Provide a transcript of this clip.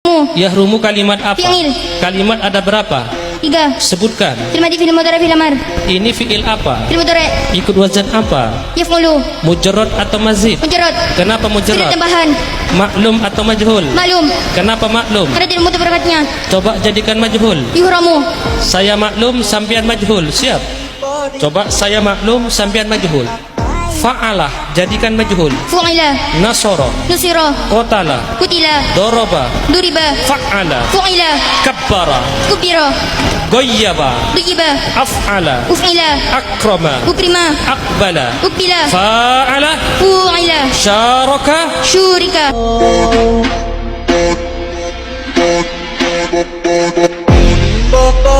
Yahrumu kalimat apa? Fi'il. Kalimat ada berapa? 3. Sebutkan. Fi'il madhi, fi'il mudhari', fi'il amr. Ini fi'il apa? Fi'il mudhari'. Ikut wazan apa? Yaf'ulu. Mujarrad atau mazid? Mujarrad. Kenapa Tidak mujarrad? tambahan. Maklum atau majhul? Maklum. Kenapa maklum? Karena tidak mutu berakatnya. Coba jadikan majhul. Yuhramu. Saya maklum, sampian majhul. Siap. Coba saya maklum, sampian majhul. Fa'alah, jadikan majhul. Fu'ila. Nasara, Nusira. qatala, Kutila. daraba, Duriba. fa'ala, Fu'ila. kabbara, Kubira. ghayyaba, Duyiba. af'ala, Uf'ila. akrama, Ukrima. aqbala, Ukbila. fa'ala, Fu'ila. syaraka. Syurika. Body,